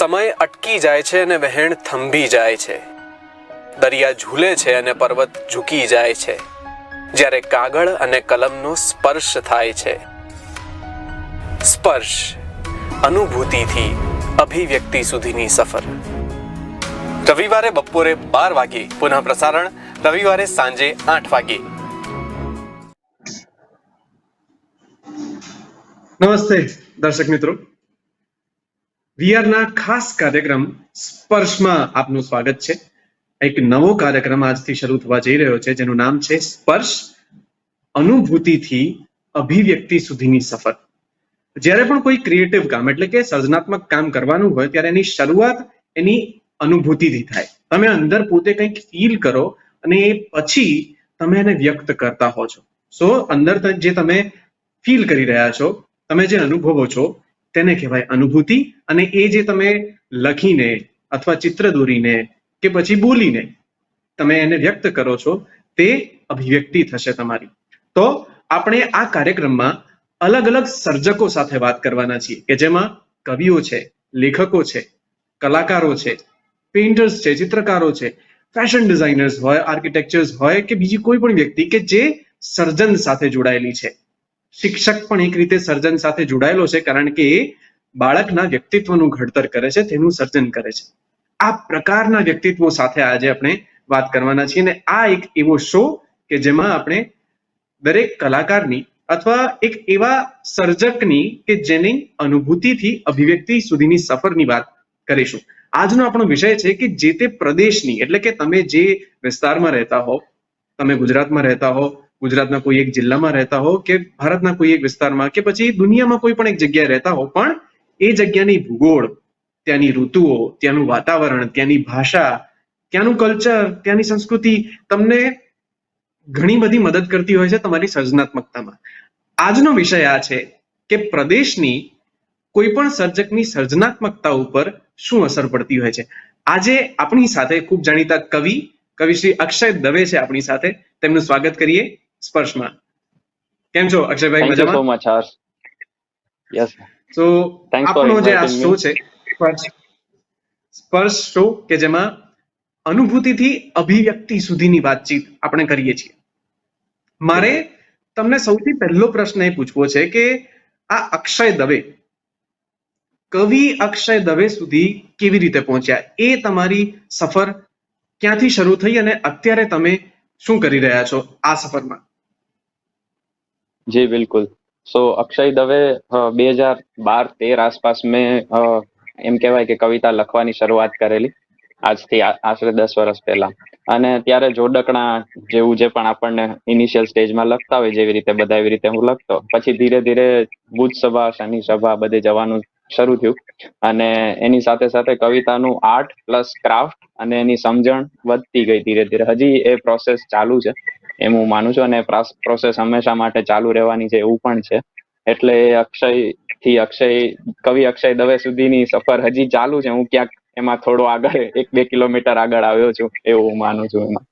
સમય અટકી જાય છે અને વહેણ થંભી જાય છે. દરિયા ઝૂલે છે અને પર્વત ઝૂકી જાય છે, જ્યારે કાગળ અને કલમનો સ્પર્શ થાય છે. સ્પર્શ, અનુભૂતિથી અભિવ્યક્તિ સુધીની સફર. રવિવારે બપોરે 12 વાગે, પુનઃ પ્રસારણ રવિવારે સાંજે 8 વાગે. નમસ્તે દર્શક મિત્રો, વીઆરના ખાસ કાર્યક્રમ સ્પર્શમાં આપનું સ્વાગત છે. એક નવો કાર્યક્રમ આજથી શરૂ થવા જઈ રહ્યો છે, જેનું નામ છે સ્પર્શ, અનુભૂતિથી અભિવ્યક્તિ સુધીની સફર. જ્યારે પણ કોઈ ક્રિએટિવ કામ એટલે કે સર્જનાત્મક કામ કરવાનું હોય ત્યારે એની શરૂઆત એની અનુભૂતિથી થાય. તમે અંદર પોતે કંઈક ફીલ કરો અને એ પછી તમે એને વ્યક્ત કરતા હો છો. સો અંદર જે તમે ફીલ કરી રહ્યા છો, તમે જે અનુભવો છો તેને કહેવાય અનુભૂતિ. અને એ જે તમે લખીને અથવા ચિત્ર દોરીને કે પછી બોલીને તમે એને વ્યક્ત કરો છો તે અભિવ્યક્તિ થશે તમારી. તો આપણે આ કાર્યક્રમમાં અલગ અલગ સર્જકો સાથે વાત કરવાના છીએ, કે જેમાં કવિઓ છે, લેખકો છે, કલાકારો છે, પેઇન્ટર્સ છે, ચિત્રકારો છે, ફેશન ડિઝાઇનર્સ હોય, આર્કિટેક્ચર્સ હોય કે બીજી કોઈ પણ વ્યક્તિ કે જે સર્જન સાથે જોડાયેલી છે. શિક્ષક પણ એક રીતે સર્જન સાથે જોડાયેલો છે, કારણ કે એ બાળકના વ્યક્તિત્વનું ઘડતર કરે છે, તેનું સર્જન કરે છે. આ પ્રકારના વ્યક્તિત્વો સાથે આજે આપણે વાત કરવાના છીએ. અને આ એક એવો શો કે જેમાં આપણે દરેક કલાકારની અથવા એક એવા સર્જકની કે જેની અનુભૂતિથી અભિવ્યક્તિ સુધીની સફરની વાત કરીશું. આજનો આપણો વિષય છે કે જે તે પ્રદેશની, એટલે કે તમે જે વિસ્તારમાં રહેતા હો, તમે ગુજરાતમાં રહેતા હો, ગુજરાતના કોઈ એક જિલ્લામાં રહેતા હો કે ભારતના કોઈ એક વિસ્તારમાં કે પછી દુનિયામાં કોઈ પણ એક જગ્યાએ રહેતા હો, પણ એ જગ્યાની ભૂગોળ, ત્યાંની ઋતુઓ, ત્યાંનું વાતાવરણ, ત્યાંની ભાષા, ત્યાંનું કલ્ચર, ત્યાંની સંસ્કૃતિ તમને ઘણી બધી મદદ કરતી હોય છે તમારી સર્જનાત્મકતામાં. આજનો વિષય આ છે કે પ્રદેશની કોઈ પણ સર્જકની સર્જનાત્મકતા ઉપર શું અસર પડતી હોય છે. આજે આપણી સાથે ખૂબ જાણીતા કવિ શ્રી અક્ષય દવે છે આપણી સાથે. તેમનું સ્વાગત કરીએ સ્પર્શમાં. કેમ છો અક્ષયભાઈ? મજામાં? Thank you so much, Harsh. Yes. તો આપણો જે આ શો છે સ્પર્શ શો, કે જેમાં અનુભૂતિથી અભિવ્યક્તિ સુધીની વાતચીત આપણે કરીએ છીએ. મારે તમને સૌથી પહેલો પ્રશ્ન એ પૂછવો છે કે આ અક્ષય દવે, કવિ અક્ષય દવે સુધી કેવી રીતે પહોંચ્યા? એ તમારી સફર ક્યાંથી શરૂ થઈ અને અત્યારે તમે શું કરી રહ્યા છો આ સફરમાં? जी बिल्कुल. સો અક્ષય દવે 2012-13 આસપાસ મેં એમ કહેવાય કે કવિતા લખવાની શરૂઆત કરેલી, આજથી આશરે 10 વર્ષ પહેલા. અને ત્યારે જોડકણા જેવું જે પણ આપણને ઇનિશિયલ સ્ટેજમાં લખતા હોય જેવી રીતે બધા, એવી રીતે હું લખતો. પછી ધીરે ધીરે બુધ સભા, શનિ સભા બધે જવાનું શરૂ થયું. અને એની સાથે સાથે કવિતાનું આર્ટ પ્લસ ક્રાફ્ટ અને એની સમજણ વધતી ગઈ ધીરે ધીરે. હજી એ પ્રોસેસ ચાલુ છે એમ હું માનું છું, અને પ્રોસેસ હંમેશા માટે ચાલુ રહેવાની છે એવું પણ છે. એટલે કવિ અક્ષય દવે સુધીની સફર હજી ચાલુ છે. હું ક્યાંક એમાં થોડો આગળ 1-2 કિલોમીટર આગળ આવ્યો છું એવું હું માનું છું એમાં.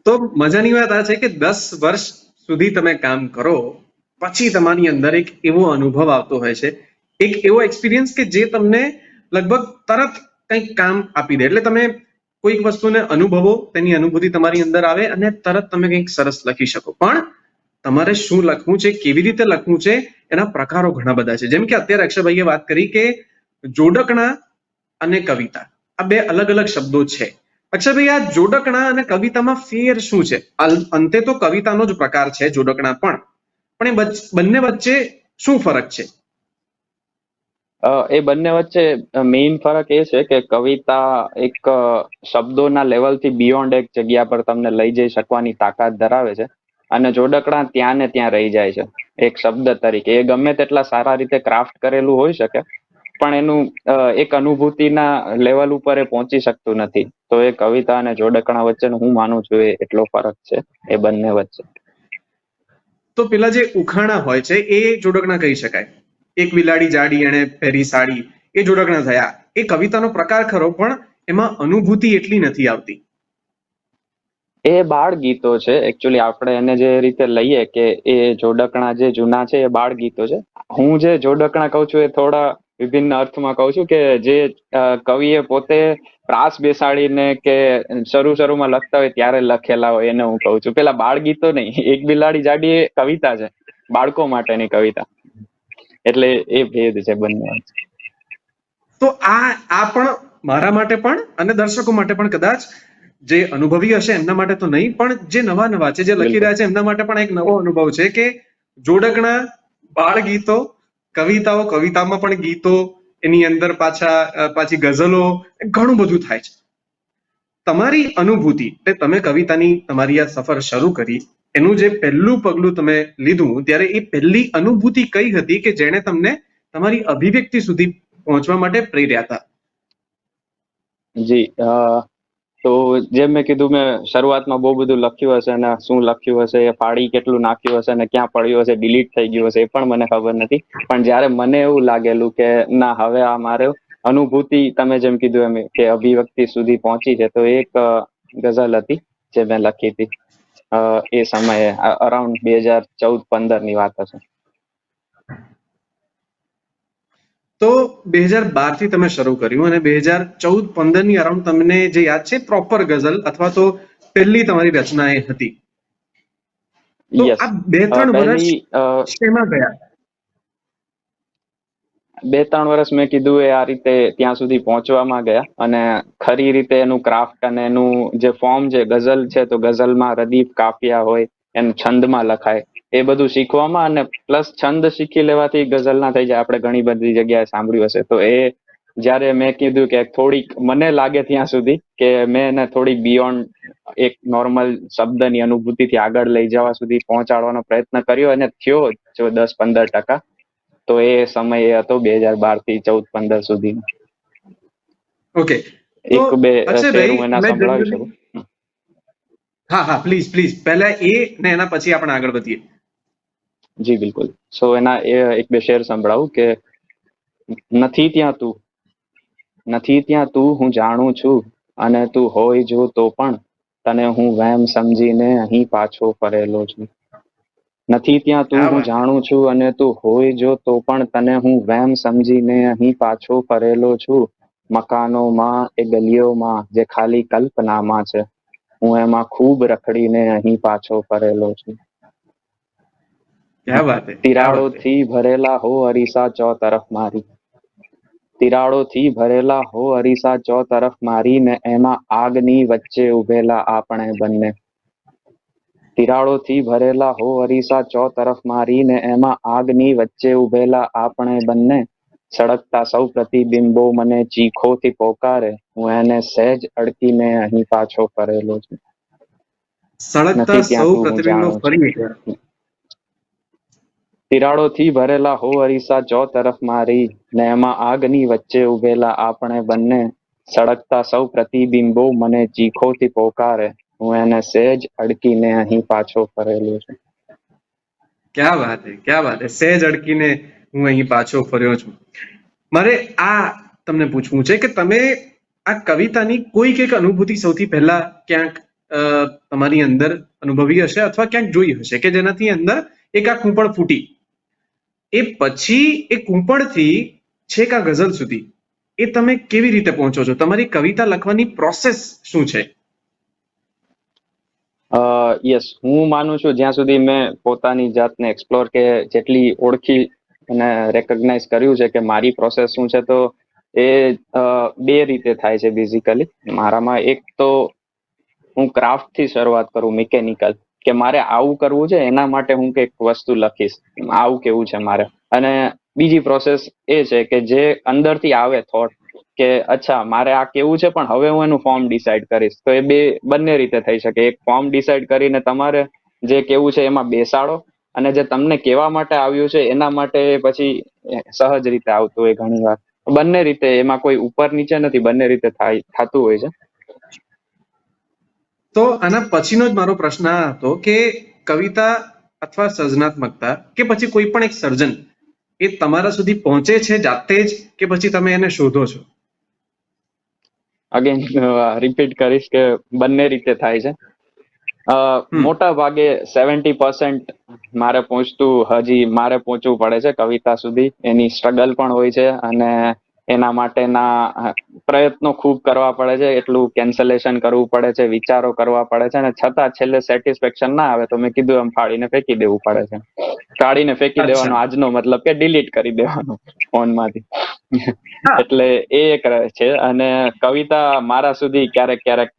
તો મજાની વાત આ છે કે 10 વર્ષ સુધી તમે કામ કરો પછી તમારી અંદર એક એવો અનુભવ આવતો હોય છે, એક એવો એક્સપિરિયન્સ કે જે તમને લગભગ તરત કંઈક કામ આપી દે. એટલે તમે કોઈક વસ્તુને અનુભવો, તેની અનુભૂતિ તમારી અંદર આવે અને તરત તમે કંઈક સરસ લખી શકો. પણ તમારે શું લખવું છે, કેવી રીતે લખવું છે, એના પ્રકારો ઘણા બધા છે. જેમ કે અત્યારે અક્ષયભાઈએ વાત કરી કે જોડકણા અને કવિતા આ બે અલગ અલગ શબ્દો છે. અક્ષયભાઈ, આ જોડકણા અને કવિતામાં ફેર શું છે? અંતે તો કવિતાનો જ પ્રકાર છે જોડકણા પણ એ બંને વચ્ચે શું ફરક છે? એ બંને વચ્ચે મેઇન ફરક એ છે કે કવિતા એક શબ્દોના લેવલથી બિયોન્ડ એક જગ્યા પર તમને લઈ જઈ શકવાની તાકાત ધરાવે છે, અને જોડકણા ત્યાં ને ત્યાં રહી જાય છે એક શબ્દ તરીકે. એ ગમે તેટલા સારા રીતે ક્રાફ્ટ કરેલું હોઈ શકે, પણ એનું એક અનુભૂતિના લેવલ ઉપર એ પહોંચી શકતું નથી. તો એ કવિતા અને જોડકણા વચ્ચેનો હું માનું છું એટલો ફરક છે એ બંને વચ્ચે. તો પેલા જે ઉખાણા હોય છે એ જોડકણા કહી શકાય. એક બિલાડી જાડી એણે પહેરી સાડી, એ જોડકણા થયા. એ કવિતાનો પ્રકાર ખરો, પણ એમાં અનુભૂતિ એટલી નથી આવતી. એ બાળ ગીતો છે એકચ્યુઅલી. આપણે એને જે રીતે લઈએ કે એ જોડકણા જે જૂના છે એ બાળ ગીતો છે. હું જે જોડકણા કહું છું એ થોડા વિભિન્ન અર્થમાં કહું છું કે જે કવિએ પોતે પ્રાસ બેસાડીને કે શરૂમાં લખતા હોય ત્યારે લખેલા હોય એને હું કહું છું. પેલા બાળ ગીતો નહીં, એક બિલાડી જાડી એ કવિતા છે, બાળકો માટેની કવિતા. એટલે એ ભેદ છે બંને. તો આ પણ મારા માટે પણ અને દર્શકો માટે પણ, કદાચ જે અનુભવી હશે એમના માટે તો નહીં, પણ જે નવા છે, જે લખી રહ્યા છે એમના માટે પણ એક નવો અનુભવ છે કે જોડકણા, બાળ ગીતો, કવિતાઓ, કવિતામાં પણ ગીતો, એની અંદર પાછી ગઝલો, ઘણું બધું થાય છે. તમારી અનુભૂતિ, એટલે તમે કવિતાની તમારી આ સફર શરૂ કરી, એનું જે પહેલું પગલું તમે લીધું, ત્યારે એ પહેલી અનુભૂતિ કઈ હતી કે જેણે તમને તમારી અભિવ્યક્તિ સુધી પહોંચવા માટે પ્રેર્યા હતા? જી, તો જેમ મેં કીધું, મેં શરૂઆતમાં બહુ બધું લખ્યું હશે, અને શું લખ્યું હશે, એ ફાડી કેટલું નાખ્યું હશે, અને ક્યાં પડ્યું હશે, ડિલીટ થઈ ગયું હશે, એ પણ મને ખબર નથી. પણ જ્યારે મને એવું લાગેલું કે ના, હવે આ મારે અનુભૂતિ, તમે જેમ કીધું એમ કે અભિવ્યક્તિ સુધી પહોંચી છે, તો એક ગઝલ હતી જે મેં લખી હતી એ સમયે, અરાઉન્ડ 2014-15 ની વાત હશે. તો 2012 થી તમે શરૂ કર્યું અને 2014-15 ની અરાઉન્ડ તમને જે યાદ છે પ્રોપર ગઝલ અથવા તો પહેલી તમારી રચના એ હતી. તો આ 2-3 વર્ષ શેમાં ગયા? 2-3 વર્ષ મેં કીધું એ આ રીતે ત્યાં સુધી પહોંચવામાં ગયા, અને ખરી રીતે એનું ક્રાફ્ટ અને એનું જે ફોર્મ છે, ગઝલ છે તો ગઝલમાં રદીફ, કાફિયા હોય, એનું છંદમાં લખાય, એ બધું શીખવામાં, અને પ્લસ છંદ શીખી લેવાથી ગઝલ ના થઈ જાય, આપણે ઘણી બધી જગ્યાએ સાંભળ્યું હશે. તો એ જ્યારે મેં કીધું કે થોડીક, મને લાગે ત્યાં સુધી કે મેં એને થોડીક બિયોન્ડ એક નોર્મલ શબ્દની અનુભૂતિથી આગળ લઈ જવા સુધી પહોંચાડવાનો પ્રયત્ન કર્યો, અને થયો જો 10-15%. તો એ સમય હતો 2012 થી 2014-15 સુધી. ઓકે, એક બે શેર હું એના સંભળાવી શકું? હા, પ્લીઝ પહેલા એ ને એના પછી આપણે આગળ વધીએ. જી બિલકુલ. સો એના એક બે શેર સંભળાવું કે નથી ત્યાં તું, હું જાણું છું, અને તું હોય જો તો પણ તને હું વહેમ સમજીને અહીં પાછો ફરેલો છું. નથી ત્યાં તું, હું જાણું છું, અને તું હોય જો તો પણ તને હું વહેમ સમજીને અહીં પાછો ફરેલો છું. મકાનોમાં, એ ગલીઓમાં જે ખાલી કલ્પનામાં છે, હું એમાં ખૂબ રખડીને અહીં પાછો ફરેલો છું. તિરાડોથી ભરેલા હો અરીસા ચોતરફ મારી, તિરાડોથી ભરેલા હો અરીસા ચોતરફ મારી, ને એમાં આગની વચ્ચે ઉભેલા આપણે બંને. તિરાડોથી ભરેલા હો અરીસા ચોતરફ મારી, ને એમાં આગની વચ્ચે ઉભેલા આપણે બંને. સળગતા સૌ પ્રતિબિંબો મને ચીખોથી પોકારે, હું એને સહેજ અડકીને અહીં પાછો ફરેલો છું. સળગતા સૌ પ્રતિબિંબો ફરી ગયા. તિરાડોથી ભરેલા હો અરીસા ચોતરફ મારી, ને એમાં આગની વચ્ચે ઉભેલા આપણે બંને. સળગતા સૌ પ્રતિબિંબો મને ચીખોથી પોકારે, હું એને સહેજ અડકીને અહીં પાછો ફરેલો છું. ક્યાં વાત હે, સહેજ અડકીને હું અહીં પાછો ફર્યો છું. મારે આ તમને પૂછવું છે કે તમે આ કવિતાની કોઈક એક અનુભૂતિ સૌથી પહેલા ક્યાંક તમારી અંદર અનુભવી હશે અથવા ક્યાંક જોઈ હશે કે જેનાથી અંદર એક આ કૂંપળ ફૂટી, એ પછી એ કૂંપળથી છેક આ ગઝલ સુધી એ તમે કેવી રીતે પહોંચો છો? તમારી કવિતા લખવાની પ્રોસેસ શું છે? યસ, હું માનું છું જ્યાં સુધી મેં પોતાની જાતને એક્સપ્લોર કે જેટલી ઓળખી અને રેકગ્નાઇઝ કર્યું છે કે મારી પ્રોસેસ શું છે, તો એ બે રીતે થાય છે બેઝિકલી મારામાં. એક તો હું ક્રાફ્ટ થી શરૂઆત કરું, મિકેનિકલ, કે મારે આવું કરવું છે, એના માટે હું કંઈક વસ્તુ લખીશ, આવું કેવું છે મારે. અને બીજી પ્રોસેસ એ છે કે જે અંદરથી આવે થોટ કે અચ્છા મારે આ કેવું છે, પણ હવે હું એનું ફોર્મ ડિસાઈડ કરીશ. તો એ બંને રીતે થઈ શકે. એક ફોર્મ ડિસાઈડ કરીને તમારે જે કેવું છે એમાં બેસાડો, અને જે તમને કેવા માટે આવ્યું છે એના માટે પછી સહજ રીતે આવતું હોય ઘણી વાર. બંને રીતે, એમાં કોઈ ઉપર નીચે નથી, બંને રીતે થતું હોય છે. તો આના પછીનો જ મારો પ્રશ્ન આ હતો કે કવિતા અથવા સર્જનાત્મકતા કે પછી કોઈ પણ એક સર્જન એ તમારા સુધી પહોંચે છે જાતે જ કે પછી તમે એને શોધો છો? અગેન રિપીટ કરીશ કે બંને રીતે થાય છે. મોટા ભાગે 70% મારે પહોંચવું પડે છે કવિતા સુધી. એની સ્ટ્રગલ પણ હોય છે અને એના માટેના પ્રયત્નો ખૂબ કરવા પડે છે. એટલું કેન્સલેશન કરવું પડે છે, વિચારો કરવા પડે છે, અને છતાં છેલ્લે સેટિસ્ફેક્શન ના આવે તો મેં કીધું એમ ફાડીને ફેંકી દેવું પડે છે. કાઢીને ફેંકી અચ્છા. દેવાનો આજનો મતલબ કે ડિલીટ કરી દેવાનું ફોનમાંથી. હા. એટલે એ એક રહે છે. અને કવિતા મારા સુધી ક્યારેક ક્યારેક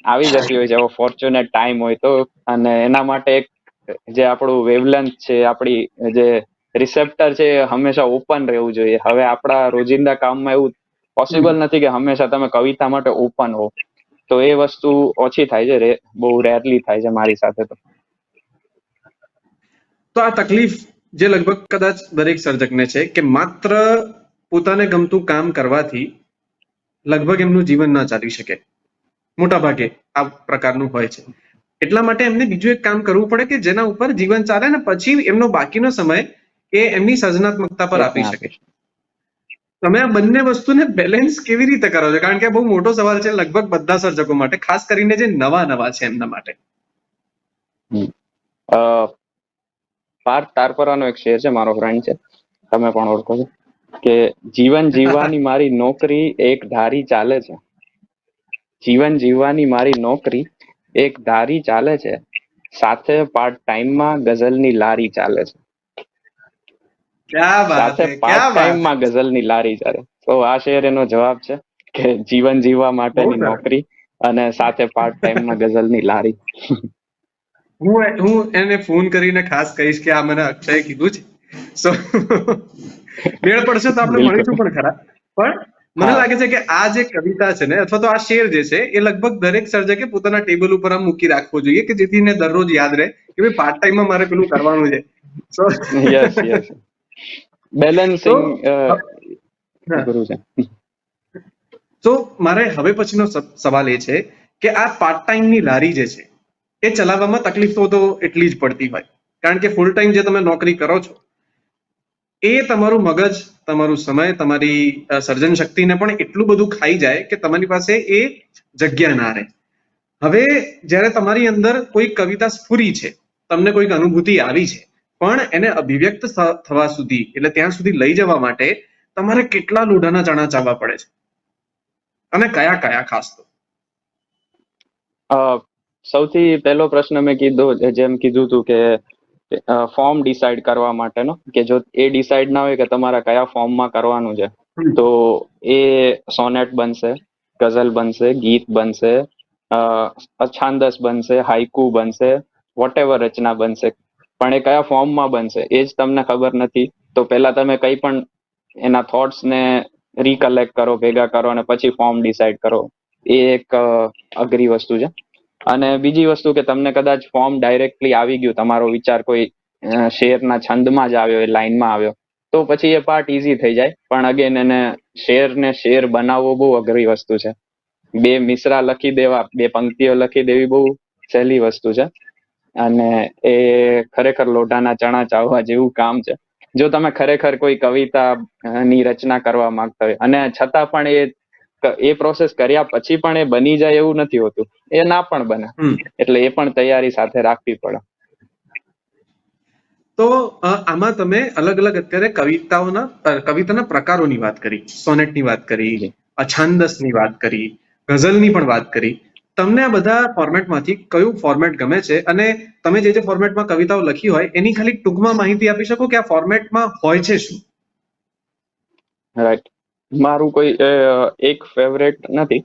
આવી જતી હોય છે, એવો ફોર્ચ્યુનેટ ટાઈમ હોય તો. અને એના માટે એક જે આપણું વેવલેન્થ છે, આપણી જે રિસેપ્ટર છે, એ હંમેશા ઓપન રહેવું જોઈએ. હવે આપણા રોજિંદા કામમાં એવું પોસિબલ નથી કે હંમેશા તમે કવિતા માટે ઓપન હો. તો એ વસ્તુ ઓછી થાય છે, બહુ રેરલી થાય છે મારી સાથે તો. તો આ તકલીફ જે લગભગ કદાચ દરેક સર્જકને છે કે માત્ર પોતાને ગમતું કામ કરવાથી લગભગ એમનું જીવન ના ચાલી શકે. મોટા ભાગે આ પ્રકારનું હોય છે. એટલા માટે એમને બીજું એક કામ કરવું પડે કે જેના ઉપર જીવન ચાલે ને પછી એમનો બાકીનો સમય એ એમની સર્જનાત્મકતા પર એને આપી શકે. આપીશ. તમે આ બંને વસ્તુને બેલેન્સ કેવી રીતે કરો છો? કારણ કે આ બહુ મોટો સવાલ છે લગભગ બધા સર્જકો માટે, ખાસ કરીને જે નવા છે એમના માટે. પાર્થ તારપરાનો એક શેર છે, મારો ફ્રેન્ડ છે, તમે પણ ઓળખો છો, કે જીવન જીવવાની મારી નોકરી એક ધારી ચાલે છે. જીવન જીવવાની મારી નોકરી એક ધારી ચાલે છે, સાથે પાર્ટ ટાઈમમાં ગઝલની લારી ચાલે છે. ક્યા બાત સાથે હે, પાર્ટ ક્યા બાત હે. ટાઈમમાં ગઝલની લારી ચાલે. તો આ શેર એનો જવાબ છે કે જીવન જીવવા બહુ માટેની સરસ. નોકરી અને સાથે પાર્ટ ટાઈમમાં ગઝલની લારી. હું એને ફોન કરીને ખાસ કહીશ કે આ મને અક્ષયે કીધું છે. સો મેળ પડશે તો આપણે બિલકુલ. મળીશું પણ ખરા. પણ મને હા. લાગે છે કે આ જે કવિતા છે ને, અથવા તો આ શેર જે છે, એ લગભગ દરેક સર્જકે પોતાના ટેબલ ઉપર આમ મૂકી રાખવો જોઈએ કે જેથી એને દરરોજ યાદ રહે કે ભાઈ પાર્ટ ટાઈમમાં મારે પેલું કરવાનું છે. So, yes yes. તો બેલેન્સિંગ હા, ગુરુ છે. તો મારે હવે પછીનો સવાલ એ છે કે આ પાર્ટ ટાઈમની લારી જે છે એ ચલાવવામાં તકલીફો તો એટલી જ પડતી હોય. કારણ કે ફૂલ ટાઈમ જે તમે નોકરી કરો છો એ તમારું મગજ, તમારું સમય, તમારી સર્જન શક્તિને પણ એટલું બધું ખાઈ જાય કે તમારી પાસે એ જગ્યા ના રહે. હવે જ્યારે તમારી અંદર કોઈ કવિતા સ્ફુરી છે, તમને કોઈક અનુભૂતિ આવી છે, પણ એને અભિવ્યક્ત થવા સુધી, એટલે ત્યાં સુધી લઈ જવા માટે તમારે કેટલા લોઢાના ચણા ચાવવા પડે છે, અને કયા કયા ખાસ તો? સૌથી પહેલો પ્રશ્ન મેં કીધો, જેમ કીધું હતું કે ફોર્મ ડિસાઈડ કરવા માટેનો, કે જો એ ડિસાઈડ ના હોય કે તમારા કયા ફોર્મમાં કરવાનું છે, તો એ સોનેટ બનશે, ગઝલ બનશે, ગીત બનશે, છાંદસ બનશે, હાઈકુ બનશે, વોટેવર રચના બનશે. પણ એ કયા ફોર્મમાં બનશે એ જ તમને ખબર નથી. તો પહેલા તમે કઈ પણ એના થોટ્સ ને રિકલેક્ટ કરો, ભેગા કરો, અને પછી ફોર્મ ડિસાઈડ કરો. એ એક અઘરી વસ્તુ છે. અને બીજી વસ્તુ કે તમને કદાચ ફોર્મ ડાયરેક્ટલી આવી ગયું, તમારો વિચાર કોઈ શેરના છંદમાં જ આવ્યો, એ લાઈનમાં આવ્યો, તો પછી એ પાર્ટ ઈઝી થઈ જાય. પણ અગેન એને શેર બનાવવો બહુ અઘરી વસ્તુ છે. બે મિસરા લખી દેવા, બે પંક્તિઓ લખી દેવી બહુ સહેલી વસ્તુ છે. અને એ ખરેખર લોઢાના ચણા ચાવવા જેવું કામ છે. જો તમે ખરેખર કોઈ કવિતા ની રચના કરવા માંગતા હોય, અને છતાં પણ એ પ્રોસેસ કર્યા પછી પણ એ બની જાય એવું નથી હોતું, એ ના પણ બને. એટલે એ પણ તૈયારી સાથે રાખવી પડે. તો આમાં તમે અલગ અલગ અત્યારે કવિતાના પ્રકારોની વાત કરી, સોનેટની વાત કરી, જી. અછાંદસની વાત કરી, ગઝલની પણ વાત કરી. તમને આ બધા ફોર્મેટમાંથી કયું ફોર્મેટ ગમે છે? અને તમે જે ફોર્મેટમાં કવિતાઓ લખી હોય એની ખાલી ટૂંકમાં માહિતી આપી શકો કે આ ફોર્મેટમાં હોય છે શું? રાઈટ. મારું કોઈ એક ફેવરેટ નથી,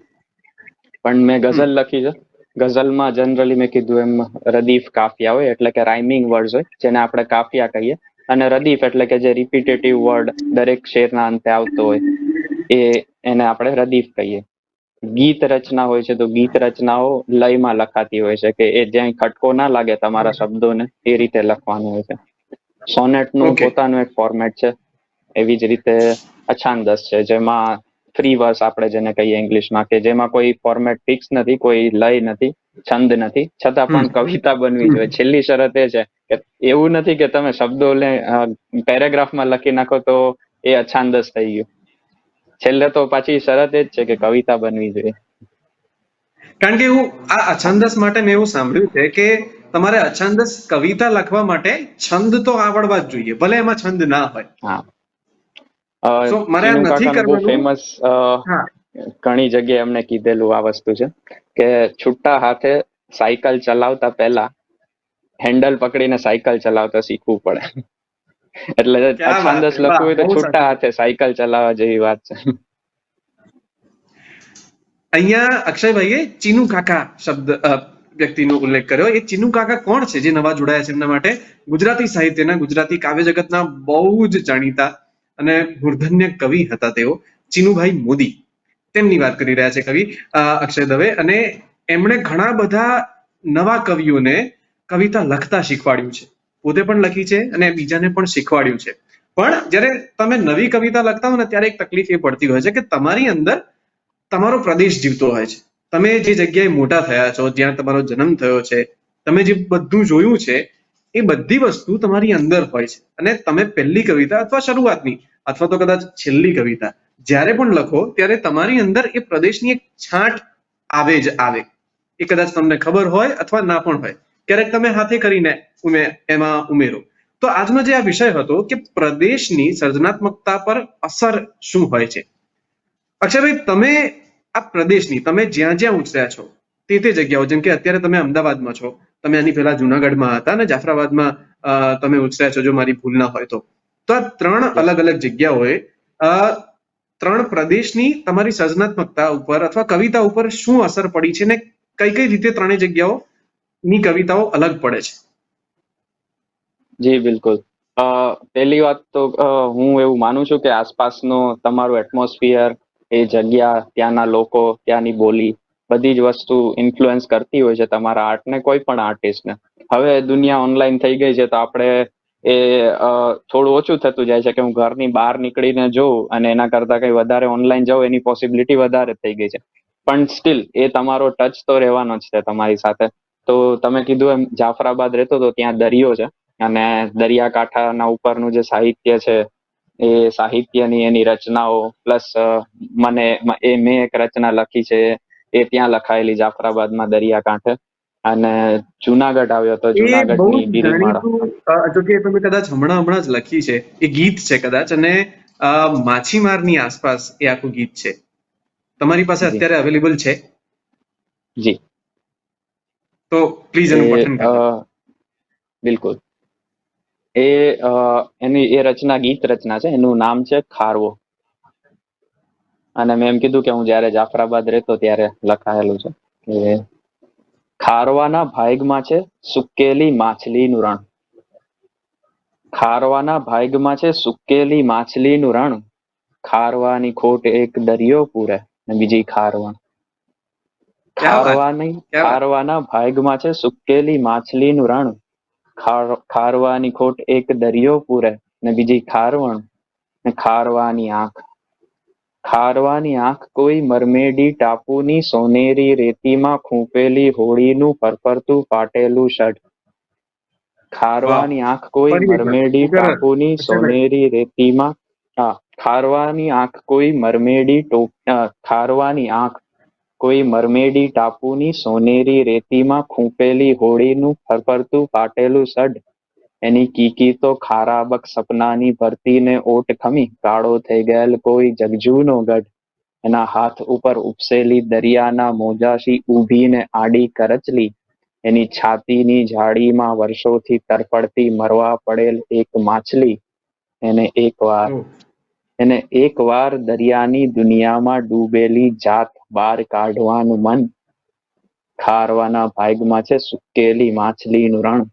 પણ મેં ગઝલ લખી છે. ગઝલમાં જનરલી મેં કીધું એમ રદીફ કાફિયા હોય, એટલે કે રાઇમિંગ વર્ડ્સ હોય, જેને આપણે કાફિયા કહીએ. અને રદીફ એટલે કે જે રિપીટેટિવ વર્ડ દરેક શેરના અંતે આવતો હોય, એને આપણે રદીફ કહીએ. ગીત રચના હોય છે, તો ગીત રચનાઓ લયમાં લખાતી હોય છે, કે એ જ્યાં ખટકો ના લાગે તમારા શબ્દોને, એ રીતે લખવાનું હોય છે. સોનેટનું ઓકે. પોતાનું એક ફોર્મેટ છે. એવી જ રીતે અછાંદસ છે, જેમાં ફ્રી વર્સ આપણે જેને કહીએ ઇંગ્લિશમાં, કે જેમાં કોઈ ફોર્મેટ ફિક્સ નથી, કોઈ લય નથી, છંદ નથી, છતાં પણ કવિતા બનવી જોઈએ. છેલ્લી શરત એ છે કે એવું નથી કે તમે શબ્દો પેરેગ્રાફમાં લખી નાખો તો એ અછાંદસ થઈ ગયું. છેલ્લે તો પાછી શરત એ જ છે કે કવિતા બનવી જોઈએ. કારણ કે હું આ અછંદસ માટે મેં એવું સાંભળ્યું છે કે તમારે અછંદસ કવિતા લખવા માટે છંદ તો આવડવા જ જોઈએ, ભલે એમાં છંદ ના હોય. હા. So, મારે આ ચીનુ નથી કાકાનું બહુ કરવાનું. ફેમસ હા, ઘણી જગ્યાએ એમને કીધેલું આ વસ્તુ છે કે છૂટા હાથે સાયકલ ચલાવતા પહેલા હેન્ડલ પકડીને સાયકલ ચલાવતા શીખવું પડે. એટલે ક્યાં વાત અછાંદસ છે, વાહ, લખવું હોય તો બહુ છૂટા સાચું. હાથે સાયકલ ચલાવવા જેવી વાત છે. અહીંયા અક્ષયભાઈએ ચીનુ કાકા શબ્દ વ્યક્તિનો ઉલ્લેખ કર્યો. એ ચીનુ કાકા કોણ છે જે નવા જોડાયા છે એમના માટે? ગુજરાતી સાહિત્યના, ગુજરાતી કાવ્ય જગતના બહુ જ જાણીતા અને મૂર્ધન્ય કવિ હતા તેઓ, ચીનુભાઈ મોદી. તેમની વાત કરી રહ્યા છે કવિ અક્ષય દવે. અને એમણે ઘણા બધા નવા કવિઓને કવિતા લખતા શીખવાડ્યું છે, પોતે પણ લખી છે અને બીજાને પણ શીખવાડ્યું છે. પણ જ્યારે તમે નવી કવિતા લખતા હો ને ત્યારે એક તકલીફ એ પડતી હોય છે કે તમારી અંદર તમારો પ્રદેશ જીવતો હોય છે. તમે જે જગ્યાએ મોટા થયા છો, જ્યાં તમારો જન્મ થયો છે, તમે જે બધું જોયું છે, એ બધી વસ્તુ તમારી અંદર હોય છે. અને તમે પહેલી કવિતા અથવા શરૂઆતની અથવા તો કદાચ છેલ્લી કવિતા જ્યારે પણ લખો ત્યારે તમારી અંદર એ પ્રદેશની એક છાંટ આવે જ આવે. એ કદાચ તમને ખબર હોય અથવા ના પણ હોય, ક્યારેક તમે હાથે કરીને એમાં ઉમેરો. તો આજનો જે આ વિષય હતો કે પ્રદેશની સર્જનાત્મકતા પર અસર શું હોય છે. અક્ષયભાઈ, તમે આ પ્રદેશની, તમે જ્યાં જ્યાં ઉછર્યા છો તે જગ્યાઓ, જેમ કે અત્યારે તમે અમદાવાદમાં છો, તમે આની પહેલા જુનાગઢમાં હતા અને જાફરાબાદમાં તમે ઉછર્યા છો, જો મારી ભૂલ ના હોય તો. તો આ ત્રણ અલગ અલગ જગ્યાઓએ ત્રણ પ્રદેશની તમારી સર્જનાત્મકતા ઉપર અથવા કવિતા ઉપર શું અસર પડી છે ને કઈ કઈ રીતે ત્રણેય જગ્યાઓની કવિતાઓ અલગ પડે છે? જી બિલકુલ. પહેલી વાત તો હું એવું માનું છું કે આસપાસનો તમારું એટમોસ્ફિયર, એ જગ્યા, ત્યાંના લોકો, ત્યાંની બોલી, બધી જ વસ્તુ ઇન્ફ્લુઅન્સ કરતી હોય છે તમારા આર્ટને, કોઈ પણ આર્ટિસ્ટને. હવે દુનિયા ઓનલાઈન થઈ ગઈ છે તો આપણે એ થોડું ઓછું થતું જાય છે કે હું ઘરની બહાર નીકળીને જોઉં અને એના કરતા કઈ વધારે ઓનલાઈન જાઉં, એની પોસિબિલિટી વધારે થઈ ગઈ છે. પણ સ્ટીલ એ તમારો ટચ તો રહેવાનો જ છે તમારી સાથે. તો તમે કીધું એમ જાફરાબાદ રહેતો તો ત્યાં દરિયો છે અને દરિયાકાંઠાના ઉપરનું જે સાહિત્ય છે, એ સાહિત્યની એની રચનાઓ પ્લસ મેં એક રચના લખી છે, એ ત્યાં લખાયેલી જાફરાબાદમાં દરિયાકાંઠે. અને જુનાગઢ આવ્યો તો એ બહુ જુનાગઢની જ ગિરિમાળા. જાણીતું, જો કે તમે કદાચ હમણાં જ લખી છે, એ ગીત છે કદાચ, અને માછીમારની આસપાસ એ આખું ગીત છે. તમારી પાસે જી અત્યારે અવેલેબલ છે? જી. તો પ્લીઝ એ એનું પઠન કરજો. બિલકુલ. એની એ રચના ગીત રચના છે, એનું નામ છે ખારવો. અને મેં એમ કીધું કે હું જયારે જાફરાબાદ રહેતો ત્યારે લખાયેલું છે કે ખારવાના ભાગમાં છે સુકેલી માછલીનું રણ. ખારવાના ભાગમાં છે સુકેલી માછલીનું રણ. ખારવાની ખોટ એક દરિયો પૂરે ને બીજી ખારવણ. ક્યાં વાત, ક્યાં વાત. ખારવાના ભાગમાં છે સુકેલી માછલીનું રણ. ખારવાની ખોટ એક દરિયો પૂરે ને બીજી ખારવણ ને ખારવાની આંખ. ખારવાની આંખ કોઈ મરમેડી ટાપુની સોનેરી રેતીમાં ખૂંપેલી હોળીનું ફરફરતું ફાટેલું ષડ. વાહ, ખારવાની આંખ કોઈ ફરી એકવાર મરમેડી ઉગર ટાપુની અક્ષયભાઈ. સોનેરી રેતીમાં ખારવાની આંખ કોઈ ખારવાની આંખ કોઈ મરમેડી ટાપુની સોનેરી રેતીમાં ખૂંપેલી હોળીનું ફરફરતું ફાટેલું સડ. એની કીકી તો ખારાબક સપનાની ભરતીને ઓટ ખમી કાળો થઈ ગયેલ કોઈ જગજૂનો ગઢ. એના હાથ ઉપર ઉપસેલી દરિયાના મોજાશી ઊભીને આડી કરચલી. એની છાતીની જાળીમાં વર્ષોથી તરફડતી મરવા પડેલ એક માછલી. એને એકવાર ઓહ, એને એકવાર દરિયાની દુનિયામાં ડૂબેલી જાત બહાર કાઢવાનું મન. ખારવાના ભાગમાં છે સુકેલી માછલીનું રણ.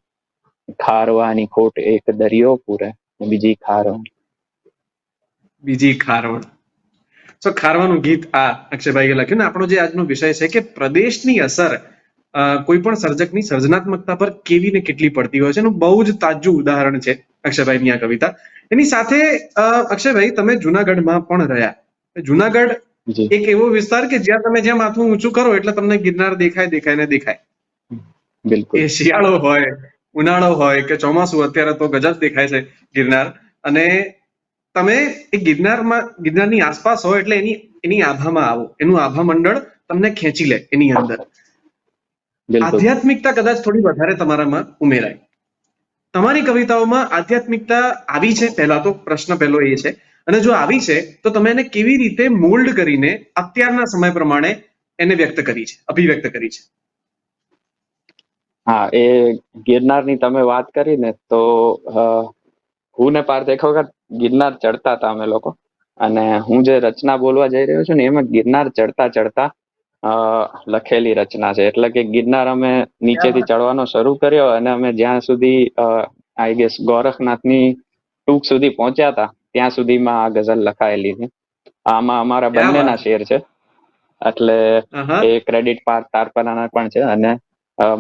ખારવાની ખોટ એક દરિયો પૂરે બીજી ખારવણ. બીજી ખારવણ. તો ખારવાનું ગીત આ અક્ષયભાઈએ લખ્યું ને. આપણો જે આજનો વિષય છે કે પ્રદેશની અસર કોઈ પણ સર્જકની સર્જનાત્મકતા પર કેવી ને કેટલી પડતી હોય છે, એનું બહુ જ તાજું ઉદાહરણ છે અક્ષયભાઈની આ કવિતા. એની સાથે અક્ષયભાઈ, તમે જુનાગઢમાં પણ રહ્યા. જુનાગઢ જી એક એવો વિસ્તાર કે જ્યાં તમે જ્યાં માથું ઊંચું કરો એટલે તમને ગિરનાર દેખાય ને દેખાય. બિલકુલ. એ શિયાળો હોય, ઉનાળો હોય કે ચોમાસું, અત્યારે તો ગજબ દેખાય છે ગિરનાર. અને તમે એ ગિરનારની આસપાસ હો એટલે એની આભામાં આવો, એનું આભા મંડળ તમને ખેંચી લે એની અંદર. બિલકુલ. આધ્યાત્મિકતા કદાચ થોડી વધારે તમારામાં ઉમેરાય. તમારી કવિતાઓમાં આધ્યાત્મિકતા આવી છે, પહેલા તો પ્રશ્ન પહેલો એ છે. અને જો આવી છે તો તમે એને કેવી રીતે મોલ્ડ કરીને અત્યારના સમય પ્રમાણે એને વ્યક્ત કરી છે, અભિવ્યક્ત કરી છે? હા, એ ગિરનારની તમે વાત કરી ને, તો હું ને પાર્થ એક વખત ગિરનાર ચડતા હતા અમે લોકો, અને હું જે રચના બોલવા જઈ રહ્યો છું ને, એમાં ગિરનાર ચડતા ચડતા લખેલી રચના છે. એટલે કે ગિરનાર અમે નીચેથી ચડવાનો શરૂ કર્યો, અને અમે જ્યાં સુધી આઈ ગેસ ગોરખનાથની ટૂંક સુધી પહોંચ્યા હતા, ત્યાં સુધીમાં આ ગઝલ લખાયેલી છે. આમાં અમારા બંનેના શેર છે, એટલે એ ક્રેડિટ પાર્થ તારપરાના પણ છે અને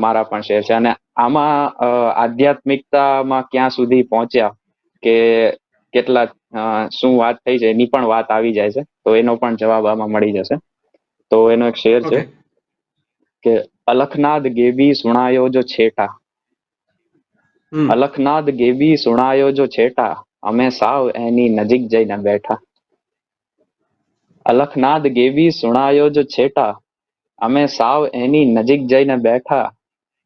મારા પણ શેર છે. અને આમાં આધ્યાત્મિકતામાં ક્યાં સુધી પહોંચ્યા કે કેટલા શું વાત થઈ છે એની પણ વાત આવી જાય છે, તો એનો પણ જવાબ આમાં મળી જશે. તો એનો એક શેર છે કે અલખનાદ ગેબી સુણાયો જો છેટા, અલખનાદ ગેબી સુણાયો જો છેટા, અમે સાવ એની નજીક જઈને બેઠા. અલખનાદ ગેબી સુણાયો જો છેટા, અમે સાવ એની નજીક જઈને બેઠા,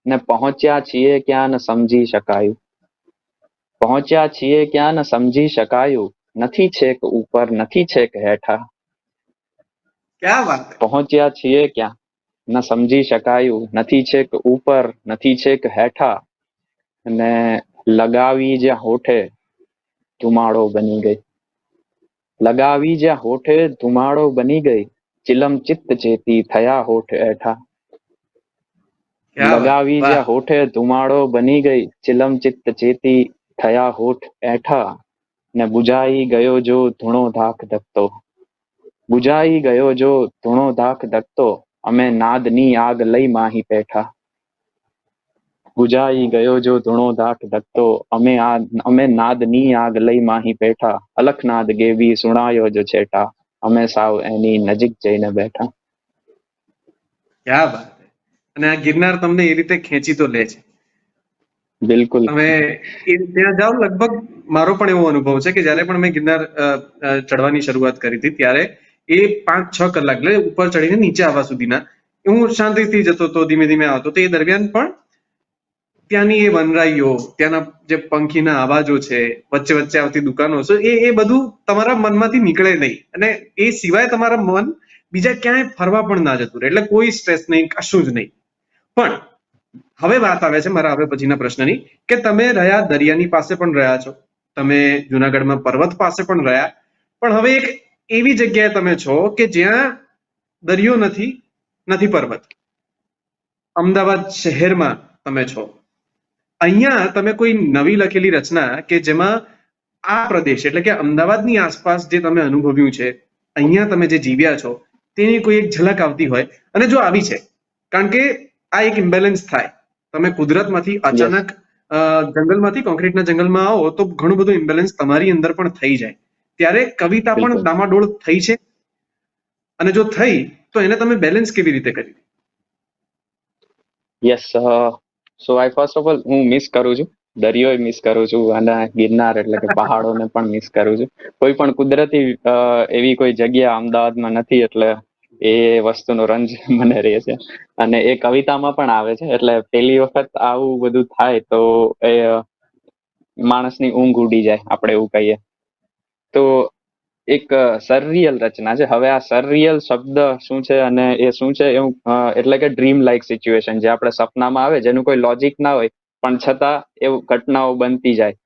ને પહોંચ્યા છીએ ક્યાં ન સમજી શકાયું, પહોંચ્યા છીએ ક્યાં ન સમજી શકાયું, નથી છેક ઉપર નથી છેક હેઠા. પહોંચ્યા છીએ ક્યાં ન સમજી શકાયું, નથી છેક ઉપર નથી છેક હેઠા, ને લગાવી જ્યાં હોઠે ધુમાડો બની ગઈ, લગાવી જ્યાં હોઠે ધુમાડો બની ગઈ, ચિલમ ચિત્ત ચેતી થયા હોઠ હેઠા. લગાવી જ્યાં હોઠે ધુમાડો બની ગઈ, ચિલમ ચિત્ત ચેતી થયા હોઠ એઠા, ને બુજાઈ ગયો જો ધૂણો ધાક ધકતો, બુજાઈ ગયો જો ધૂણો ધાક ધકતો, અમે નાદની આગ લઈ માહી પેઠા. બુજાઈ ગયો જો ધૂણો ધાક ધકતો, અમે નાદની આગ લઈ માહી પેઠા, અલખનાદ ગેવી સુણાયો જો છેટા, અમે સાવ એની નજીક જઈને બેઠા. ક્યાં વાત! અને આ ગિરનાર તમને એ રીતે ખેંચી તો લે છે. બિલકુલ. તમે ત્યાં જાઓ, લગભગ મારો પણ એવો અનુભવ છે કે જયારે પણ મેં ગિરનાર ચડવાની શરૂઆત કરી હતી, ત્યારે એ 5-6 કલાક એટલે ઉપર ચડીને નીચે આવવા સુધીના હું શાંતિથી જતો હતો, ધીમે ધીમે આવતો હતો. એ દરમિયાન પણ ત્યાંની એ વનરાઈઓ, ત્યાંના જે પંખીના અવાજો છે, વચ્ચે વચ્ચે આવતી દુકાનો છે, એ બધું તમારા મનમાંથી નીકળે નહીં, અને એ સિવાય તમારા મન બીજા ક્યાંય ફરવા પણ ના જતું રહે. એટલે કોઈ સ્ટ્રેસ નહીં, કશું જ નહીં. પણ હવે વાત આવે છે મારા હવે પછીના પ્રશ્નની, કે તમે રહ્યા દરિયાની પાસે પણ રહ્યા છો, તમે જુનાગઢમાં પર્વત પાસે પણ રહ્યા, પણ હવે એક એવી જગ્યાએ તમે છો કે જ્યાં દરિયો નથી, નથી પર્વત, અમદાવાદ શહેરમાં તમે છો. અહીંયા તમે કોઈ નવી લખેલી રચના કે જેમાં આ પ્રદેશ એટલે કે અમદાવાદની આસપાસ જે તમે અનુભવ્યું છે, અહીંયા તમે જે જીવ્યા છો, તેની કોઈ એક ઝલક આવતી હોય, અને જો આવી છે, કારણ કે આ એક ઇમ્બેલેન્સ થાય, તમે કુદરતમાંથી અચાનક જંગલમાંથી કોન્ક્રીટના જંગલમાં આવો તો ઘણું બધું ઇમ્બેલેન્સ તમારી અંદર પણ થઈ જાય. ત્યારે કવિતા પણ ડામાડોળ થઈ છે, અને જો થઈ તો એને તમે બેલેન્સ કેવી રીતે કરી? Yes, so I first of all હું મિસ કરું છું, દરિયો મિસ કરું છું, અને ગિરનાર એટલે કે પહાડોને પણ મિસ કરું છું. કોઈ પણ કુદરતી એવી કોઈ જગ્યા અમદાવાદમાં નથી, એટલે એ વસ્તુનો રંજ મને રહે છે. અને એ કવિતામાં પણ આવે છે, એટલે પહેલી વખત આવું બધું થાય તો એ માણસની ઊંઘ ઉડી જાય, આપણે એવું કહીએ તો. એક સરરિયલ રચના છે. હવે આ સરરિયલ શબ્દ શું છે અને એ શું છે, એવું એટલે કે ડ્રીમ લાઇક સિચ્યુએશન, જે આપણે સપનામાં આવે, જેનું કોઈ લોજિક ના હોય, પણ છતાં એવું ઘટનાઓ બનતી જાય,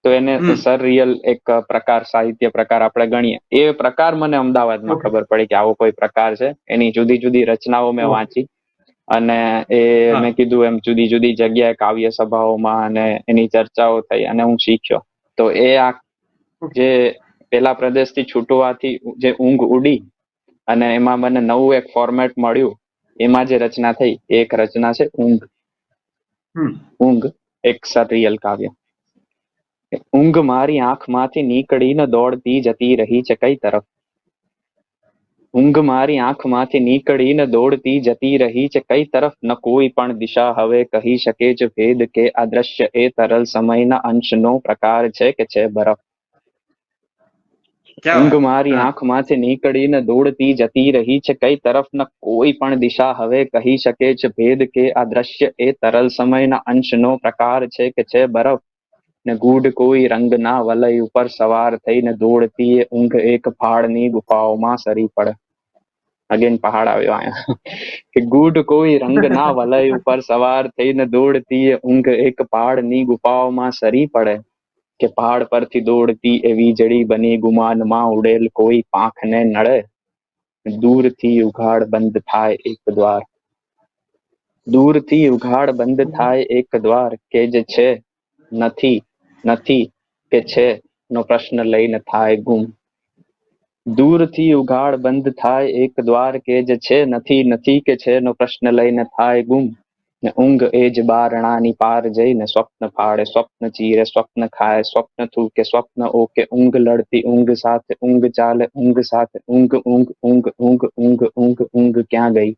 તો એને સરરિયલ એક પ્રકાર, સાહિત્ય પ્રકાર આપણે ગણીએ. એ પ્રકાર મને અમદાવાદમાં ખબર પડી કે આવો કોઈ પ્રકાર છે. એની જુદી જુદી રચનાઓ મેં વાંચી, અને એ મેં કીધું એમ જુદી જુદી જગ્યાએ કાવ્ય સભાઓમાં અને એની ચર્ચાઓ થઈ, અને હું શીખ્યો. તો એ આ જે પેલા પ્રદેશથી છૂટવાથી જે ઊંઘ ઉડી, અને એમાં મને નવું એક ફોર્મેટ મળ્યું, એમાં જે રચના થઈ, એક રચના છે ઊંઘ. ઊંઘ એક સરરિયલ કાવ્ય. ઊંઘ મારી આંખમાંથી નીકળીને દોડતી જતી રહી છે કઈ તરફ, ઊંઘ મારી આંખમાંથી નીકળીને દોડતી જતી રહી છે કઈ તરફ, ન કોઈ પણ દિશા હવે કહી શકે છે ભેદ, કે આ દ્રશ્ય એ તરલ સમયના અંશનો પ્રકાર છે કે છે બરફ. ક્યાં ઊંઘ વાત. મારી હા. આંખમાંથી નીકળીને દોડતી જતી રહી છે, કઈ તરફ ન કોઈ પણ દિશા હવે કહી શકે છે ભેદ, કે આ દ્રશ્ય એ તરલ સમયના અંશનો પ્રકાર છે કે છે બરફ ને ગૂઢ કોઈ રંગના વલય ઉપર સવાર થઈને દોડતી એ ઊંઘ એક પહાડની ગુફાઓમાં સરી પડે. અગેન પહાડ આવ્યો અહીંયા. કે ગૂઢ કોઈ રંગના વલય ઉપર સવાર થઈને દોડતી એ ઊંઘ એક પહાડની ગુફાઓમાં સરી પડે, કે પહાડ પરથી દોડતી એ વીજળી બની ગુમાનમાં ઉડેલ કોઈ પાંખને નડે, દૂરથી ઉઘાડ બંધ થાય એક દ્વાર, દૂરથી ઉઘાડ બંધ થાય એક દ્વાર, કે જે છે નથી, નથી કે છે નો પ્રશ્ન લઈને થાય ગુમ, દૂરથી ઉઘાડ બંધ થાય એક દ્વાર, કે જે છે નથી, નથી કે છે નો પ્રશ્ન લઈને થાય ગુમ, ને ઊંઘ એ જ બારણાની પાર જઈને સ્વપ્ન ફાડે, સ્વપ્ન ચીરે, સ્વપ્ન ખાય, સ્વપ્ન થૂકે, સ્વપ્ન ઓકે, ઊંઘ લડતી ઊંઘ સાથે ઊંઘ ચાલે, ઊંઘ સાથે ઊંઘ, ઊંઘ ઊંઘ ઊંઘ ઊંઘ ઊંઘ ઊંઘ ક્યાં ગઈ.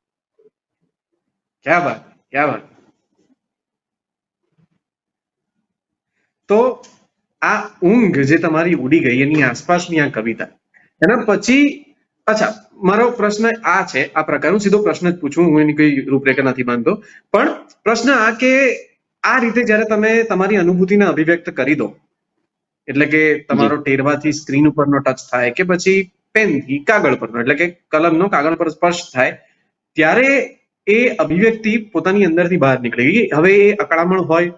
ક્યાં વાત, ક્યાં વાત. તો આ ઊંઘ જે તમારી ઉડી ગઈ એની આસપાસની આ કવિતા, એના પછી, અચ્છા, મારો પ્રશ્ન આ છે, આ પ્રકારનો સીધો પ્રશ્ન જ પૂછું, હું એની કોઈ રૂપરેખા નથી માનતો, પણ પ્રશ્ન આ કે આ રીતે જ્યારે તમે તમારી અનુભૂતિને અભિવ્યક્ત કરી દો, એટલે કે તમારો ટેરવાથી સ્ક્રીન ઉપરનો ટચ થાય કે પછી પેનથી કાગળ પરનો, એટલે કે કલમનો કાગળ પર સ્પર્શ થાય, ત્યારે એ અભિવ્યક્તિ પોતાની અંદરથી બહાર નીકળી ગઈ. હવે એ અકળામણ હોય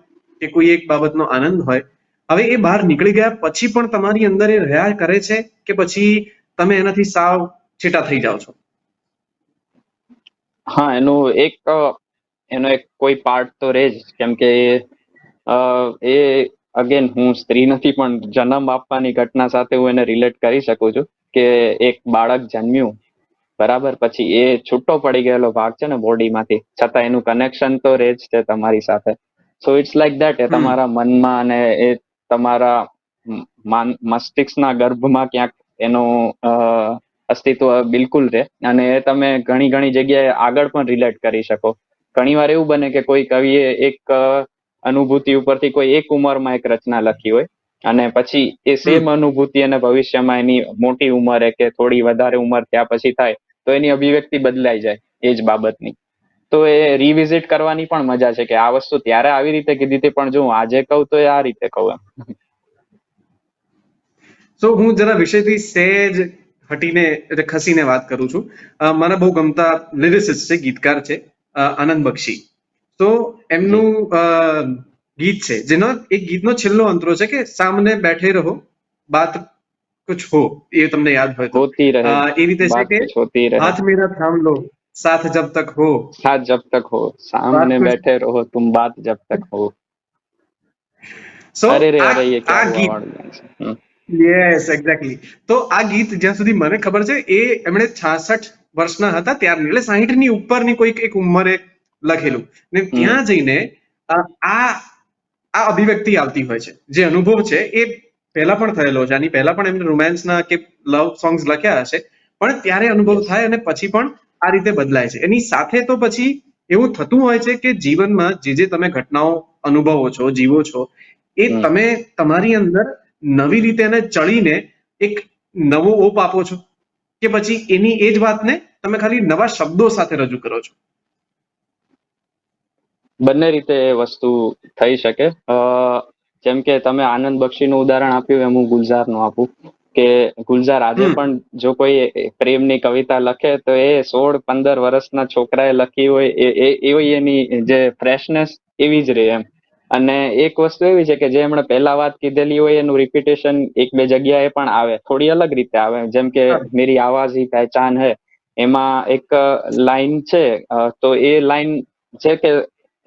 કે કોઈ એક બાબતનો આનંદ હોય, હવે એ બહાર નીકળી ગયા પછી પણ તમારી અંદર એ રહ્યા કરે છે કે પછી તમે એનાથી સાવ છેટા થઈ જાઓ છો? હા, એનો એક કોઈ પાર્ટ તો રહે જ, કેમ કે એ અગેન હું સ્ત્રી નથી, પણ જન્મ આપવાની ઘટના સાથે હું એને રિલેટ કરી શકું છું. કે એક બાળક જન્મ્યું, બરાબર, પછી એ છૂટો પડી ગયેલો ભાગ છે ને બોડીમાંથી, છતાં એનું કનેક્શન તો રહે જ છે તમારી સાથે. સો ઇટ્સ લાઈક દેટ, એ તમારા મનમાં અને એ તમારા મસ્તિષ્કના ગર્ભમાં ક્યાંક એનું અસ્તિત્વ બિલકુલ રહે, અને એ તમે ઘણી ઘણી જગ્યાએ આગળ પણ રિલેટ કરી શકો. ઘણી વાર એવું બને કે કોઈ કવિએ એક અનુભૂતિ ઉપરથી કોઈ એક ઉંમરમાં એક રચના લખી હોય, અને પછી એ સેમ અનુભૂતિ અને ભવિષ્યમાં એની મોટી ઉંમરે કે થોડી વધારે ઉંમર ત્યાં પછી થાય, તો એની અભિવ્યક્તિ બદલાઈ જાય એ જ બાબતની. તો એ રિવિઝિટ કરવાની પણ મજા છે, કે આ વસ્તુ ત્યારે આવી રીતે કીધી હતી, પણ જો હું આજે કહું તો એ આ રીતે કહું એમ. તો હું જરા વિષયથી સહેજ હટીને એટલે ખસીને વાત કરું છું. મારા બહુ ગમતા લિરિસિસ્ટ છે, ગીતકાર છે, આનંદ બક્ષી. તો એમનું ગીત છે, જેનો એક ગીતનો છેલ્લો અંતરો છે કે સામને બેઠે રહો બાત કુછ હો, એ તમને યાદ હોય તો. હોતી રહે એ રીતે છે બાત કે કુછ હોતી રહે, હાથ મેરા થામ લો સાથ જબ તક હો, साथ जब तक हो, બાત सामने કુછ. बैठे रहो तुम बात जब तक हो. સો अरे रे આ अरे, ये क्या આ हुआ ગીત, वाળું ગાન છે. Yes exactly. તો આ ગીત જ્યાં સુધી મને ખબર છે એ એમણે 66 વર્ષના હતા ત્યારની, એટલે 60 ની ઉપરની કોઈક એક ઉંમરે લખેલું, ને હમ ત્યાં જઈને આ આ અભિવ્યક્તિ આવતી હોય છે. જે અનુભવ છે એ પહેલા પણ થયેલો છે, આની પહેલા પણ એમને રોમાન્સના કે લવ સોંગ્સ લખ્યા હશે, પણ ત્યારે અનુભવ યસ થાય અને પછી પણ આ રીતે બદલાય છે. એની સાથે તો પછી એવું થતું હોય છે કે જીવનમાં જે જે તમે ઘટનાઓ અનુભવો છો, જીવો છો, એ હમ તમે તમારી અંદર નવી રીતે એને ચડીને એક નવો ઓપ આપો છો, કે પછી એની એ જ વાતને તમે ખાલી નવા શબ્દો સાથે રજૂ કરો છો? બંને રીતે એ વસ્તુ થઈ શકે. જેમ કે તમે આનંદ બક્ષીનું ઉદાહરણ આપ્યું, એમ હું ગુલઝારનું આપું. કે ગુલઝાર આજે હમ. પણ જો કોઈ પ્રેમની કવિતા લખે તો એ 16-15 વર્ષના છોકરાએ લખી હોય એવી એની જે ફ્રેશનેસ એવી જ રહે એમ. અને એક વસ્તુ એવી છે કે જે એમણે પહેલા વાત કીધેલી હોય એનું રિપીટેશન એક બે જગ્યાએ પણ આવે, થોડી અલગ રીતે આવે. જેમ કે મેરી આવાજ હી પહેચાન હૈ, એમાં એક લાઈન છે, તો એ લાઈન છે કે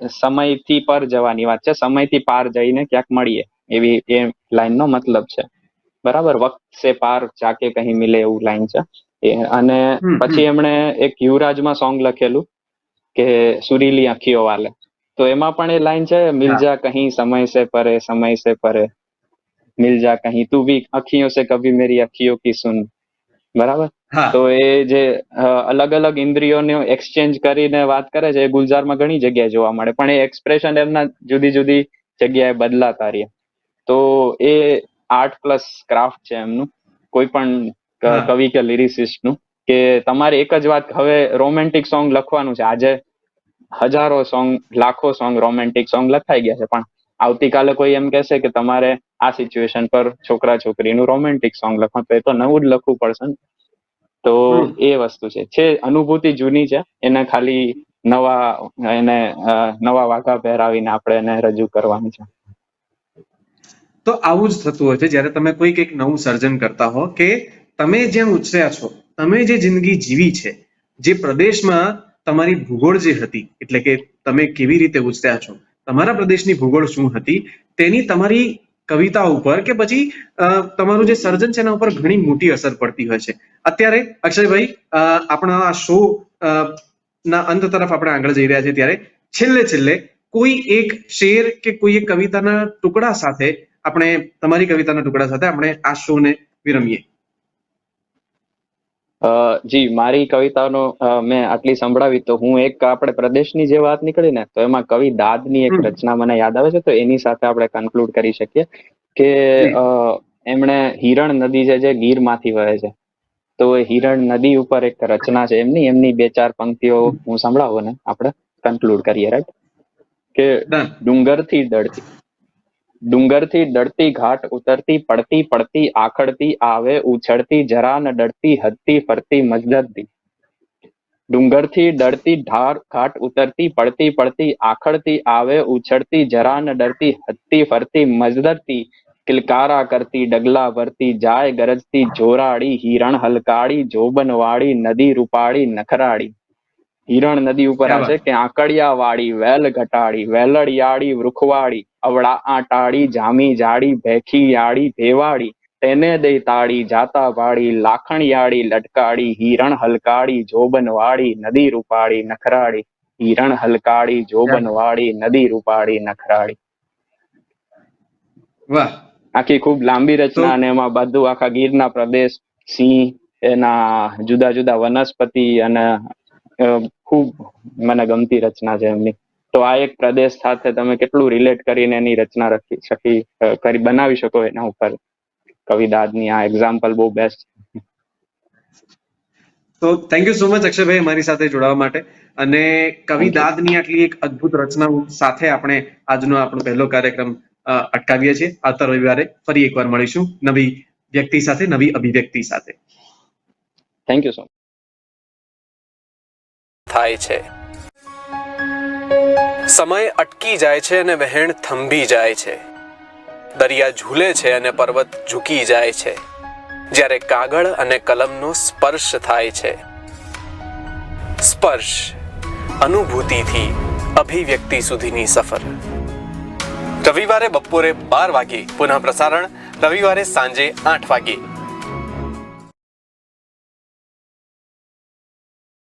સમયથી પર જવાની વાત છે, સમયથી પાર જઈને ક્યાંક મળીએ, એવી એ લાઈનનો મતલબ છે. બરાબર, વક્ત સે પાર જાકે કહી મિલે એવું લાઈન છે એ. અને હમ. હમ. પછી એમણે એક યુવરાજમાં સોંગ લખેલું કે સુરીલી આંખીઓ વાલે, તો એમાં પણ એ લાઈન છે, મિલ હા. જા કहीं સમય સે પરે, સમય સે પરે, મિલ જા કहीं તું ભી અખિयों से कभी मेरी अखियों की सुन. બરાબર. હા. તો એ જે અલગ અલગ ઇન્દ્રિયોને એક્સચેન્જ કરીને વાત કરે છે, એ ગુલઝારમાં ઘણી જગ્યાએ જોવા મળે, પણ એ એક્સપ્રેશન એમના જુદી જુદી જગ્યાએ બદલાતા રહે. તો એ આર્ટ પ્લસ ક્રાફ્ટ છે એમનું. કોઈ પણ હા. કવિ કે લિરિસિસ્ટ નું, કે તમારે એક જ વાત, હવે રોમેન્ટિક સોંગ લખવાનું છે. આજે હજારો સોંગ, લાખો સોંગ, રોમેન્ટિક સોંગ લખાઈ ગયા છે, પણ આવતીકાલે કોઈ એમ કહેશે કે તમારે આ સિચ્યુએશન પર છોકરા છોકરીનું રોમેન્ટિક સોંગ લખવાનું, તો એ તો નવું જ લખવું પડશે ને. તો હમ. એ વસ્તુ છે અનુભૂતિ જૂની છે, એને ખાલી નવા વાઘા પહેરાવીને આપણે એને રજૂ કરવાની છે. તો આવું જ થતું હોય છે જ્યારે તમે કોઈક એક નવું સર્જન કરતા હો, કે તમે જેમ ઉછર્યા છો, તમે જે જિંદગી જીવી છે, જે પ્રદેશમાં તમારી ભૂગોળ જે હતી, એટલે કે તમે કેવી રીતે ઉછર્યા છો, તમારા પ્રદેશની ભૂગોળ શું હતી, તેની તમારી કવિતા ઉપર કે પછી તમારું જે સર્જન છે એના ઉપર ઘણી મોટી અસર પડતી હોય છે. અત્યારે અક્ષયભાઈ, આપણા આ શો ના અંત તરફ આપણે આગળ જઈ રહ્યા છીએ, ત્યારે છેલ્લે કોઈ એક શેર કે કોઈ એક કવિતાના ટુકડા સાથે આપણે, તમારી કવિતાના ટુકડા સાથે આપણે આ શોને વિરમીએ. જી, મારી કવિતાનો મેં આટલી સંભળાવી, તો હું એક, આપણે પ્રદેશની જે વાત નીકળી ને, તો એમાં કવિ દાદની એક હમ. રચના મને યાદ આવે છે, તો એની સાથે આપણે કન્ક્લુડ કરી શકીએ કે જી. એમણે હિરણ નદી છે જે ગીર માંથી વહે છે, તો એ હિરણ નદી ઉપર એક રચના છે એમની 2-4 પંક્તિઓ હું સંભળાવું ને આપણે કન્ક્લુડ કરીએ, રાઈટ? કે ડન. ડુંગરથી ડળતી ઘાટ ઉતરતી, પડતી પડતી આખડતી આવે, ઉછળતી જરા ન ડરતી, હદતી ફરતી મજદરતી. ડુંગરથી ડળતી ઘાટ ઉતરતી, પડતી પડતી આખડતી આવે, ઉછળતી જરા ન ડરતી, હદતી ફરતી મજદરતી. કિલકારા કરતી ડગલા ભરતી જાય, ગરજતી જોરાડી, હિરણ હલકાડી, જોબનવાળી નદી રૂપાળી નખરાળી. હિરણ નદી ઉપર ક્યા આ છે વાત. કે આકડિયા વાળી, વેલ ઘટાડી, વેલડિયાળી વૃખવાળી, અવળા આટાડી, જામી જાડી, ભેખીયાળી ભેવાડી, તેને દઈ તાળી, જાતા ભાડી, લાખણિયાળી લટકાડી, હિરણ હલકાડી, જોબનવાળી નદી રૂપાળી નખરાળી. હિરણ હલકાડી, જોબનવાળી નદી રૂપાળી નખરાળી. વાહ. આખી ખૂબ લાંબી તો રચના, અને એમાં બધું આખા ગીરના પ્રદેશ, સિંહ, એના જુદા જુદા વનસ્પતિ, અને ખૂબ મને ગમતી રચના છે એમની. તો આ એક પ્રદેશ સાથે તમે કેટલું રિલેટ કરીને એની રચના બનાવી શકો એના ઉપર. કવિદાદની આ એક્ઝામ્પલ બહુ બેસ્ટ. તો thank you so much Akshaybhai અમારી સાથે જોડાવા માટે. અને કવિ થેન્ક યુ. દાદની આટલી એક અદ્ભુત રચનાઓ સાથે આપણે આજનો આપણો પહેલો કાર્યક્રમ અટકાવીએ છીએ. આવતા રવિવારે ફરી એકવાર મળીશું નવી વ્યક્તિ સાથે, નવી અભિવ્યક્તિ સાથે. Thank you so much. થાય છે, સમય અટકી જાય છે અને વહેણ થંભી જાય છે. દરિયા ઝૂલે છે અને પર્વત ઝૂકી જાય છે, જ્યારે કાગળ અને કલમનો સ્પર્શ થાય છે. સ્પર્શ, અનુભૂતિથી અભિવ્યક્તિ સુધીની સફર. રવિવારે બપોરે 12 વાગે પુનઃ પ્રસારણ, રવિવારે સાંજે 8 વાગે.